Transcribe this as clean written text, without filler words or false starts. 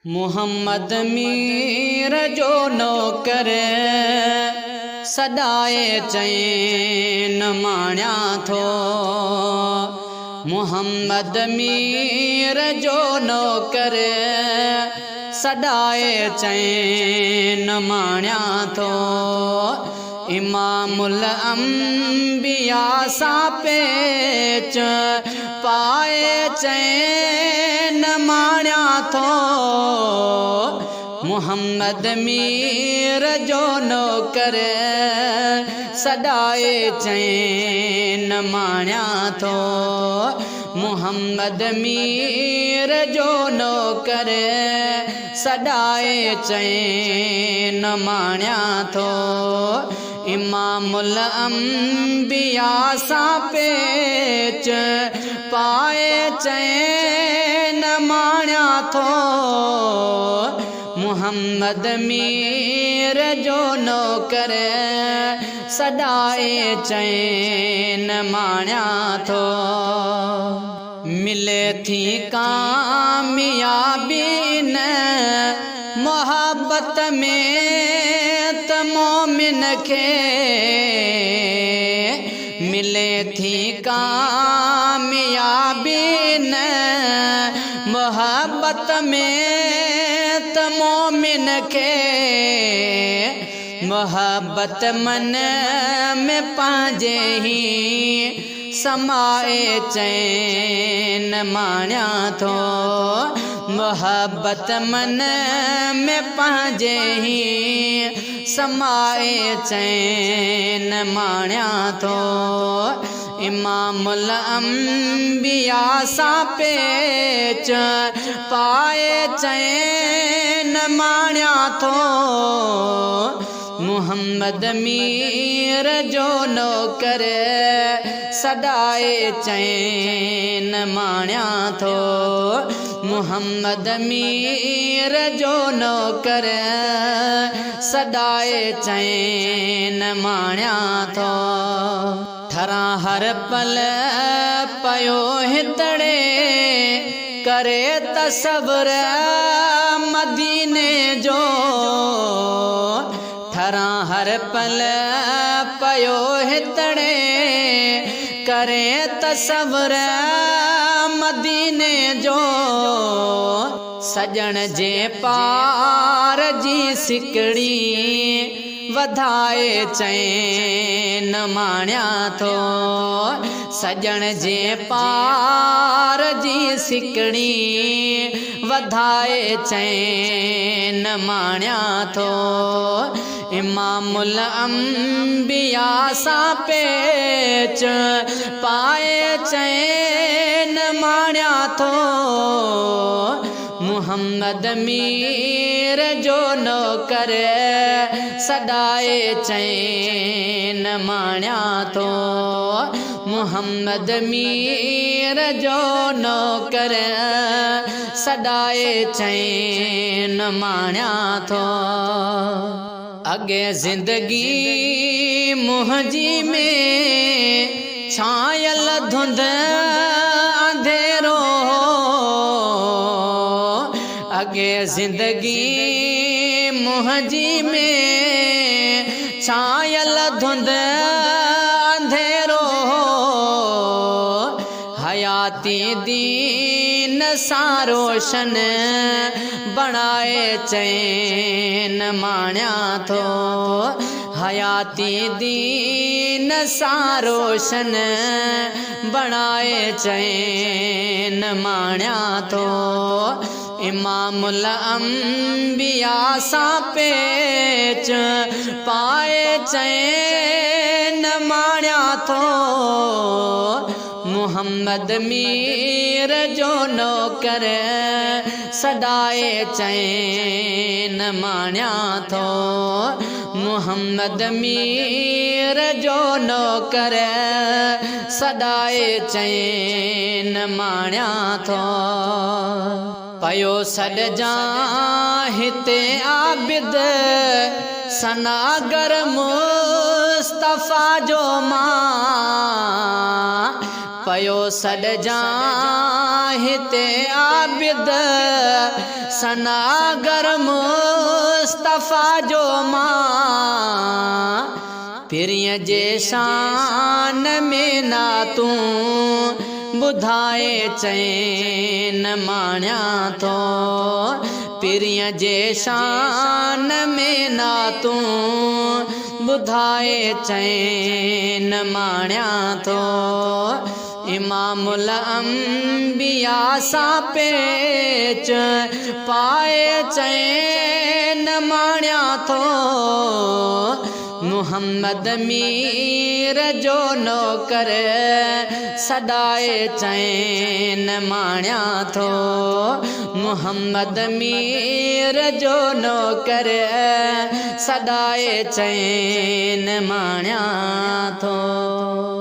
मुहम्मद मीर जो नौकर सदाए चैन माण्या थो। मुहम्मद मीर जो नौकर सदाए चैन माण्या थो। इमामुल अंबिया सा पेच पाए चैन माण्या थो। मुहम्मद मीर जो नौकर सदाए चैन माण्या थो। मुहम्मद मीर जो नौकर सदाए चैन माण्या थो। इमामुल अंबिया सा पेच पाए चैन माण्या थो। मुहम्मद मीर जो नौकर सदाए चैन माण्या थो। मिले थी कामयाबी न मोहब्बत में त मोमिन खे। मिले थी कामयाबी न मोहब्बत में त मोमिन खे। मोहब्बत मन में पांजे ही समाए चैन माण्या थो। मोहब्बत मन में पांजे ही समाए चैन माण्या थो। इमामुल अंबिया सा पेच पाए चैन माण्या थो। मुहम्मद मीर जो नौकर सदाए चैन माण्या थो। मुहम्मद मीर जो नौकर सदाए चैन माण्या थो। ठरा हर पल पयो हितड़े करे तसव्वुर मदीने जो। ठरा हर पल पयो हितड़े करे तसव्वुर मदीने जो। सजण जे पार जी सिकड़ी वधाए चैन माण्या थो। सजण जे पार जी सिकड़ी वधाए चैन माण्या थो। इमामुल अंबिया सा पेच पाए चैन माण्या थो। मुहम्मद मीर जो नौकर सदाए चैन माण्या थो। मुहम्मद मीर जो नौकर सदाए चैन माण्या थो। अगे जिंदगी मुंहिंजी में छायल धुंध अंधेरो। अगे जिंदगी मुंहिंजी में छायल धुंध अंधेरो। हयाती दीन सा रोशन बनाए चैन माण्या थो। हयाती दीन सा रोशन बनाए चैन माण्या थो। इमामुल अंबिया सा पेच पाए चैन माण्या थो। मुहम्मद मीर जो नौकर सदाए चैन माण्या थो। मुहम्मद मीर जो नौकर सदाए चैन माण्या थो। पयो सॾजां हिते आबिद सनागर मुस्तफ़ा जो मां। पयो सॾजां हिते आबिद सनागर मुस्तफ़ा जो मां पिरीअ जे शान में ना तूं ॿुधाए चैन माणिया थो पिरीअ जे शान में ना तूं ॿुधाए चैन माणिया थो इमामुल अंबिया सां पेच पाए चैन माणिया थो मुहम्मद मीर जो नौकर सदाए चैन माणिया थो मुहम्मद मीर जो नौकर सदाए चैन माणिया थो।